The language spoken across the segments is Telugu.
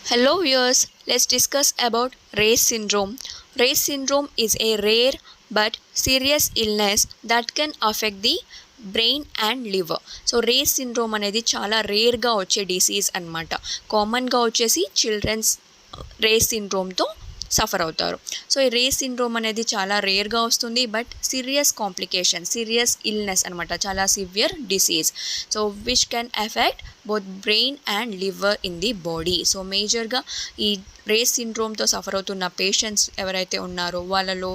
Hello viewers, let's discuss about Ray's syndrome. Ray's syndrome is a rare but serious illness that can affect the brain and liver. So Reye's syndrome అనేది చాలా రేర్గా వచ్చే డిసీజ్ అనమాట. కామన్గా వచ్చేసి చిల్డ్రన్స్ రేస్ సిండ్రోమ్తో సఫర్ అవుతారు. సో ఈ రేస్ సిండ్రోమ్ అనేది చాలా రేర్గా వస్తుంది, but serious complication, serious illness అనమాట, చాలా severe disease. So which can affect both brain and liver in the body. So మేజర్గా ఈ రేస్ సిండ్రోమ్తో సఫర్ అవుతున్న పేషెంట్స్ ఎవరైతే ఉన్నారో వాళ్ళలో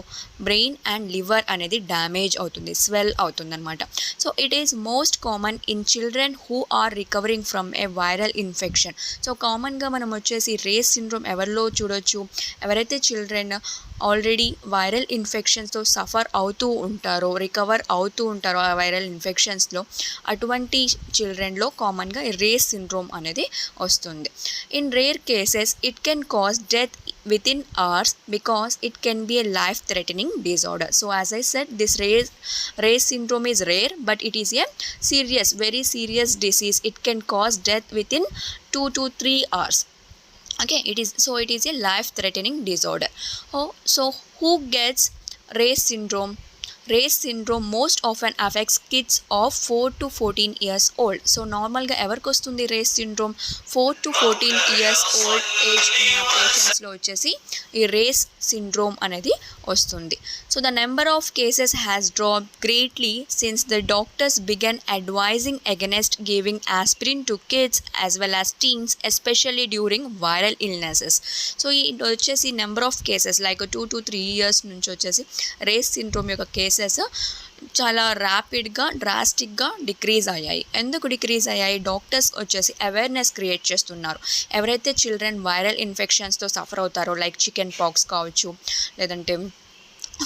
బ్రెయిన్ అండ్ లివర్ అనేది డ్యామేజ్ అవుతుంది, స్వెల్ అవుతుందన్నమాట. So it is most common in children who are recovering from a viral infection. So కామన్గా మనం వచ్చేసి రేస్ సిండ్రోమ్ ఎవరిలో చూడొచ్చు, ఎవరైతే చిల్డ్రన్ ఆల్రెడీ వైరల్ ఇన్ఫెక్షన్స్తో సఫర్ అవుతూ ఉంటారో, రికవర్ అవుతూ ఉంటారో ఆ వైరల్ ఇన్ఫెక్షన్స్లో, అటువంటి చిల్డ్రన్లో కామన్గా రేస్ సిండ్రోమ్ అనేది వస్తుంది. In rare cases it can cause death within hours because it can be a life threatening disorder. So as I said, this race syndrome is rare, but it is a serious, very serious disease. It can cause death within 2 to 3 hours. Okay, it is a life threatening disorder. So who gets race syndrome? Reye's syndrome most often affects kids of 4 to 14 years old. So నార్మల్గా ఎవరికి వస్తుంది Reye's syndrome? 4 to 14 years old age ఉన్న పేషెంట్స్లో వచ్చేసి ఈ రేస్ సిండ్రోమ్ అనేది వస్తుంది. So the number of cases has dropped greatly since the doctors began advising against giving aspirin to kids as well as teens, especially during viral illnesses. So ఈ వచ్చేసి number of cases like 2 to 3 years నుంచి వచ్చేసి రేస్ సిండ్రోమ్ యొక్క కేసెస్ చాలా ర్యాపిడ్గా, డ్రాస్టిక్గా డిక్రీజ్ అయ్యాయి. ఎందుకు డిక్రీజ్ అయ్యాయి? డాక్టర్స్ వచ్చేసి అవేర్నెస్ క్రియేట్ చేస్తున్నారు. ఎవరైతే చిల్డ్రన్ వైరల్ ఇన్ఫెక్షన్స్తో సఫర్ అవుతారో, లైక్ చికెన్ పాక్స్ కావచ్చు, లేదంటే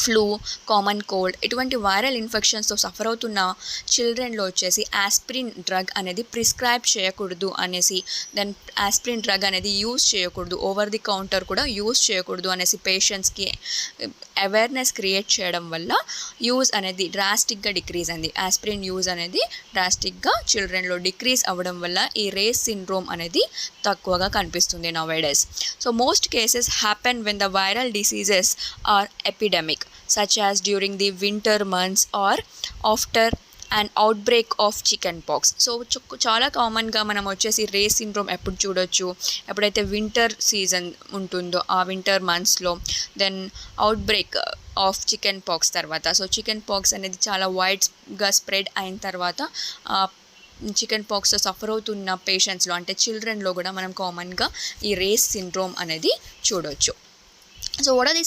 ఫ్లూ, కామన్ కోల్డ్, ఇటువంటి వైరల్ ఇన్ఫెక్షన్స్తో సఫర్ అవుతున్న చిల్డ్రన్లో వచ్చేసి ఆస్పిరిన్ డ్రగ్ అనేది ప్రిస్క్రైబ్ చేయకూడదు అనేసి, దెన్ ఆస్పిరిన్ డ్రగ్ అనేది యూజ్ చేయకూడదు, ఓవర్ ది కౌంటర్ కూడా యూజ్ చేయకూడదు అనేసి పేషెంట్స్కి అవేర్నెస్ క్రియేట్ చేయడం వల్ల యూజ్ అనేది డ్రాస్టిక్గా డిక్రీజ్ అయింది. ఆస్పిరిన్ యూజ్ అనేది డ్రాస్టిక్గా చిల్డ్రన్లో డిక్రీజ్ అవ్వడం వల్ల ఈ రేస్ సిండ్రోమ్ అనేది తక్కువగా కనిపిస్తుంది nowadays. So most cases happen when the viral diseases are epidemic, such as during the winter months or after an outbreak of chicken pox. So చాలా కామన్గా మనం వచ్చేసి రేస్ సిండ్రోమ్ ఎప్పుడు చూడొచ్చు? ఎప్పుడైతే వింటర్ సీజన్ ఉంటుందో ఆ వింటర్ మంత్స్లో, then outbreak of chicken pox తర్వాత. సో చికెన్ పాక్స్ అనేది చాలా వైడ్గా స్ప్రెడ్ అయిన తర్వాత చికెన్ పాక్స్తో సఫర్ అవుతున్న పేషెంట్స్లో, అంటే చిల్డ్రన్లో కూడా మనం కామన్గా ఈ రేస్ సిండ్రోమ్ అనేది చూడొచ్చు. So what are the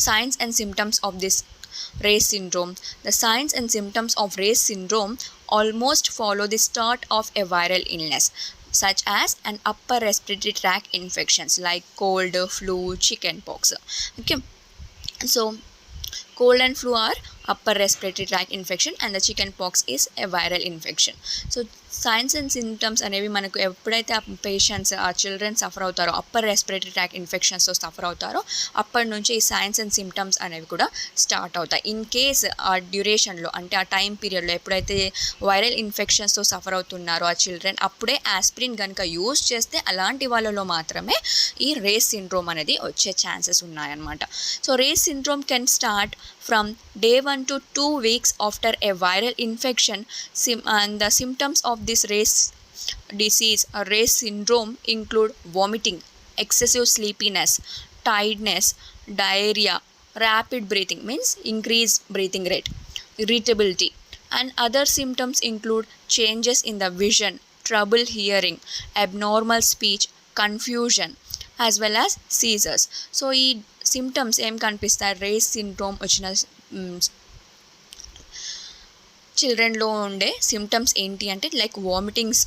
signs and symptoms of this Ray's syndrome? The signs and symptoms of Ray's syndrome almost follow the start of a viral illness, such as an upper respiratory tract infections like cold, flu, chicken pox. Okay, so cold and flu are upper respiratory tract infection and the chicken pox is a viral infection. So science and symptoms అనేవి మనకు ఎప్పుడైతే ఆ పేషెంట్స్, ఆ చిల్డ్రన్ సఫర్ అవుతారో, అప్పర్ రెస్పిరేటరీ ట్రాక్ ఇన్ఫెక్షన్స్తో సఫర్ అవుతారో, అప్పటి నుంచి ఈ సైన్స్ అండ్ సిమ్టమ్స్ అనేవి కూడా స్టార్ట్ అవుతాయి. ఇన్ కేస్ ఆ డ్యూరేషన్లో, అంటే ఆ టైం పీరియడ్లో ఎప్పుడైతే వైరల్ ఇన్ఫెక్షన్స్తో సఫర్ అవుతున్నారో ఆ చిల్డ్రన్, అప్పుడే ఆస్పిరిన్ కనుక యూజ్ చేస్తే అలాంటి వాళ్ళలో మాత్రమే ఈ రేస్ సిండ్రోమ్ అనేది వచ్చే ఛాన్సెస్ ఉన్నాయన్నమాట. So Reye's syndrome can start from day 1 to 2 weeks after a viral infection, and the symptoms of this race disease or race syndrome include vomiting, excessive sleepiness, tiredness, diarrhea, rapid breathing means increased breathing rate, irritability, and other symptoms include changes in the vision, trouble hearing, abnormal speech, confusion, as well as seizures. So ఈ సిమ్టమ్స్ ఏం కనిపిస్తాయి రేస్ సిండ్రోమ్ వచ్చిన చిల్డ్రన్లో ఉండే సిమ్టమ్స్ ఏంటి అంటే, లైక్ వామిటింగ్స్,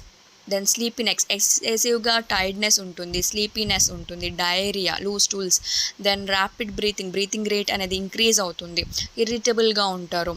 దెన్ స్లీపీనెస్, ఎక్సెసివ్గా టైర్డ్నెస్ ఉంటుంది, స్లీపీనెస్ ఉంటుంది, diarrhoea, loose stools, then rapid breathing rate అనేది ఇంక్రీజ్ అవుతుంది, ఇరిటబుల్గా ఉంటారు,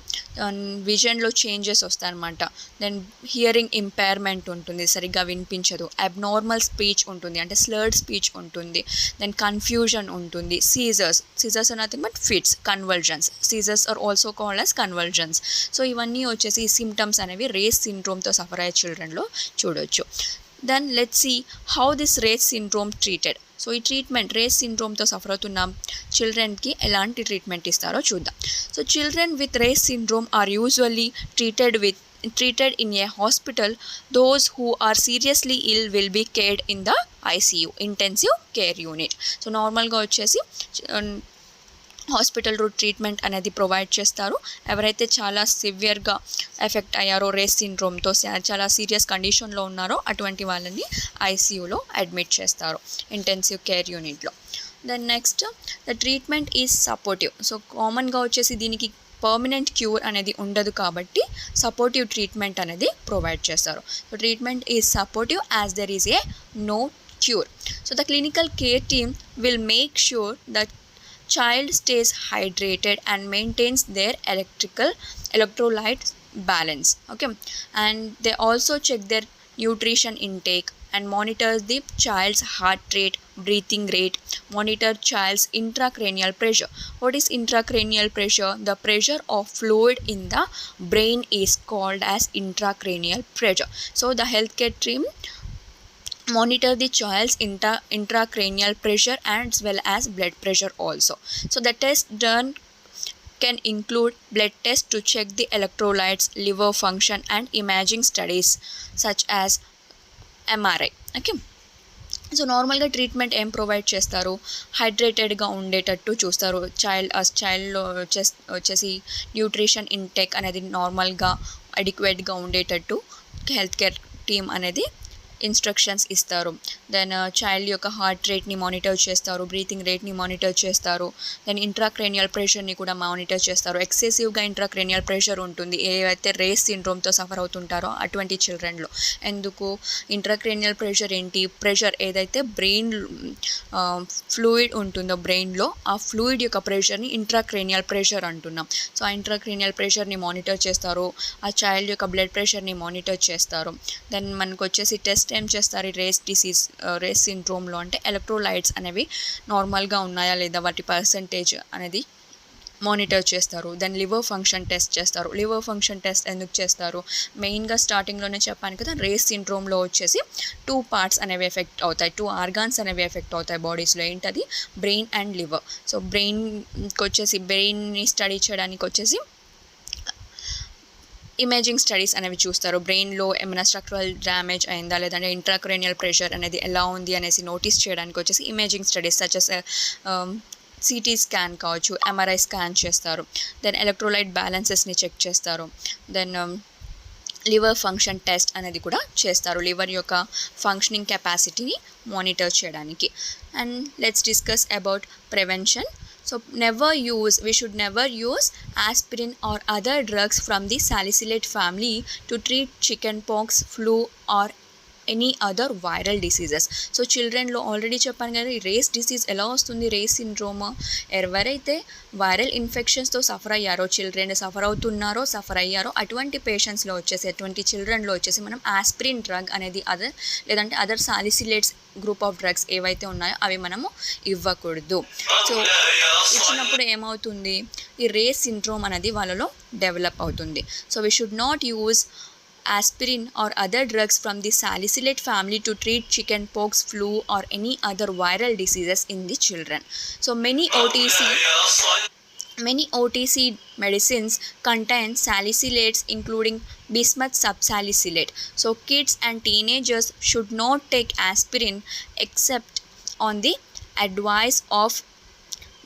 విజన్లో చేంజెస్ వస్తాయన్నమాట, దెన్ హియరింగ్ ఇంపైర్మెంట్ ఉంటుంది, సరిగ్గా వినిపించదు, అబ్నార్మల్ స్పీచ్ ఉంటుంది, అంటే స్లర్డ్ స్పీచ్ ఉంటుంది, దెన్ కన్ఫ్యూజన్ ఉంటుంది, seizures are nothing but fits, convulsions, seizures are also called as convulsions. So ఇవన్నీ వచ్చేసి ఈ సిమ్టమ్స్ అనేవి రేస్ సిండ్రోమ్తో సఫర్ అయ్యే చిల్డ్రన్లో చూడొచ్చు. Then let's see how this Reye's syndrome treated. So ఈ ట్రీట్మెంట్ రేస్ సిండ్రోమ్తో సఫర్ అవుతున్న చిల్డ్రన్కి ఎలాంటి ట్రీట్మెంట్ ఇస్తారో చూద్దాం. So children with Reye's syndrome are usually treated in a hospital. Those who are seriously ill will be cared in the ICU, intensive care unit. So నార్మల్గా వచ్చేసి హాస్పిటల్ రూట్ ట్రీట్మెంట్ అనేది ప్రొవైడ్ చేస్తారు. ఎవరైతే చాలా సివియర్గా ఎఫెక్ట్ అయ్యారో రేస్ సిండ్రోమ్తో చాలా సీరియస్ కండిషన్లో ఉన్నారో అటువంటి వాళ్ళని ఐసీయూలో అడ్మిట్ చేస్తారు, ఇంటెన్సివ్ కేర్ యూనిట్లో. Then next the treatment is supportive. So కామన్గా వచ్చేసి దీనికి పర్మనెంట్ క్యూర్ అనేది ఉండదు కాబట్టి సపోర్టివ్ ట్రీట్మెంట్ అనేది ప్రొవైడ్ చేస్తారు. So treatment is supportive as there is a no cure. So the clinical care team will make sure that child stays hydrated and maintains their electrolyte balance. Okay, and they also check their nutrition intake and monitor the child's heart rate, breathing rate, monitor child's intracranial pressure. What is intracranial pressure? The pressure of fluid in the brain is called as intracranial pressure. So the healthcare team monitor the child's intracranial pressure as well as blood pressure also. So the test done can include blood tests to check the electrolytes, liver function and imaging studies such as MRI. Okay, so నార్మల్గా ట్రీట్మెంట్ ఏం ప్రొవైడ్ చేస్తారు, హైడ్రేటెడ్గా ఉండేటట్టు చూస్తారు. చైల్డ్లో వచ్చేసి న్యూట్రిషన్ ఇంటేక్ అనేది నార్మల్గా అడిక్వేట్గా ఉండేటట్టు హెల్త్ కేర్ టీమ్ అనేది ఇన్స్ట్రక్షన్స్ ఇస్తారు. దెన్ చైల్డ్ యొక్క హార్ట్ రేట్ని మానిటర్ చేస్తారు, బ్రీతింగ్ రేట్ని మానిటర్ చేస్తారు. దెన్ ఇంట్రాక్రేనియల్ ప్రెషర్ని కూడా మానిటర్ చేస్తారు. ఎక్సెసివ్గా ఇంట్రాక్రేనియల్ ప్రెషర్ ఉంటుంది ఏవైతే రేస్ సిండ్రోమ్తో సఫర్ అవుతుంటారో అటువంటి చిల్డ్రన్లో. ఎందుకు ఇంట్రాక్రేనియల్ ప్రెషర్ ఏంటి, ప్రెషర్ ఏదైతే బ్రెయిన్ ఫ్లూయిడ్ ఉంటుందో బ్రెయిన్లో ఆ ఫ్లూయిడ్ యొక్క ప్రెషర్ని ఇంట్రాక్రేనియల్ ప్రెషర్ అంటున్నాం. సో ఆ ఇంట్రాక్రేనియల్ ప్రెషర్ని మానిటర్ చేస్తారు, ఆ చైల్డ్ యొక్క బ్లడ్ ప్రెషర్ని మానిటర్ చేస్తారు. దెన్ మనకు వచ్చేసి టెస్ట్ ఏం చేస్తారు రేస్ సిండ్రోమ్లో అంటే ఎలక్ట్రోలైట్స్ అనేవి నార్మల్గా ఉన్నాయా లేదా వాటి పర్సంటేజ్ అనేది మానిటర్ చేస్తారు. దెన్ లివర్ ఫంక్షన్ టెస్ట్ చేస్తారు. లివర్ ఫంక్షన్ టెస్ట్ ఎందుకు చేస్తారు, మెయిన్గా స్టార్టింగ్లోనే చెప్పాను కదా, రేస్ సిండ్రోమ్లో వచ్చేసి 2 parts అనేవి ఎఫెక్ట్ అవుతాయి, 2 organs అనేవి ఎఫెక్ట్ అవుతాయి బాడీస్లో. ఏంటది, బ్రెయిన్ అండ్ లివర్. సో బ్రెయిన్కి వచ్చేసి బ్రెయిన్ని స్టడీ చేయడానికి వచ్చేసి ఇమేజింగ్ స్టడీస్ అనేవి చూస్తారు. బ్రెయిన్లో ఏమైనా స్ట్రక్చరల్ డ్యామేజ్ అయిందా లేదంటే ఇంట్రాక్రేనియల్ ప్రెషర్ అనేది ఎలా ఉంది అనేసి నోటీస్ చేయడానికి వచ్చేసి ఇమేజింగ్ స్టడీస్ సచెస్ సిటీ స్కాన్ కావచ్చు, ఎంఆర్ఐ స్కాన్ చేస్తారు. దెన్ ఎలక్ట్రోలైట్ బ్యాలెన్సెస్ని చెక్ చేస్తారు. దెన్ లివర్ ఫంక్షన్ టెస్ట్ అనేది కూడా చేస్తారు, లివర్ యొక్క ఫంక్షనింగ్ కెపాసిటీని మానిటర్ చేయడానికి. And let's discuss about prevention. So we should never use aspirin or other drugs from the salicylate family to treat chickenpox, flu or any other viral diseases. So చిల్డ్రన్లో ఆల్రెడీ చెప్పాను కదా ఈ రేస్ డిసీజ్ ఎలా వస్తుంది, రేస్ సిండ్రోమ్. ఎవరైతే వైరల్ ఇన్ఫెక్షన్స్తో సఫర్ అయ్యారో, చిల్డ్రన్ సఫర్ అయ్యారో అటువంటి పేషెంట్స్లో వచ్చేసి అటువంటి చిల్డ్రన్లో వచ్చేసి మనం ఆస్పిరిన్ డ్రగ్ అనేది లేదంటే అదర్ సాలిసిలేట్స్ గ్రూప్ ఆఫ్ డ్రగ్స్ ఏవైతే ఉన్నాయో అవి మనము ఇవ్వకూడదు. సో ఇచ్చినప్పుడు ఏమవుతుంది, ఈ రేస్ సిండ్రోమ్ అనేది వాళ్ళలో డెవలప్ అవుతుంది. So we should not use aspirin or other drugs from the salicylate family to treat chickenpox, flu or any other viral diseases in the children. So many OTC medicines contain salicylates including bismuth subsalicylate. So kids and teenagers should not take aspirin except on the advice of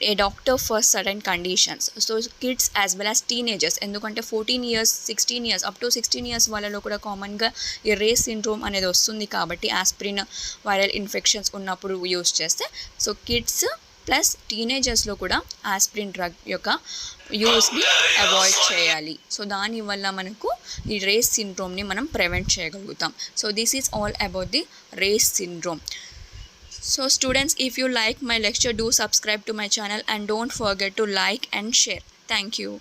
a doctor for certain conditions. So kids as well as teenagers, ఎందుకంటే 14 years 16 years up to 16 years వాళ్ళలో కూడా కామన్గా ఈ రేస్ సిండ్రోమ్ అనేది వస్తుంది కాబట్టి ఆస్పిరిన్ వైరల్ ఇన్ఫెక్షన్స్ ఉన్నప్పుడు యూస్ చేస్తే, సో కిడ్స్ ప్లస్ టీనేజర్స్లో కూడా ఆస్పిరిన్ డ్రగ్ యొక్క యూస్ని అవాయిడ్ చేయాలి. సో దానివల్ల మనకు ఈ రేస్ సిండ్రోమ్ని మనం ప్రివెంట్ చేయగలుగుతాం. So this is all about the Reye's syndrome. So students, if you like my lecture, do subscribe to my channel and don't forget to like and share. Thank you.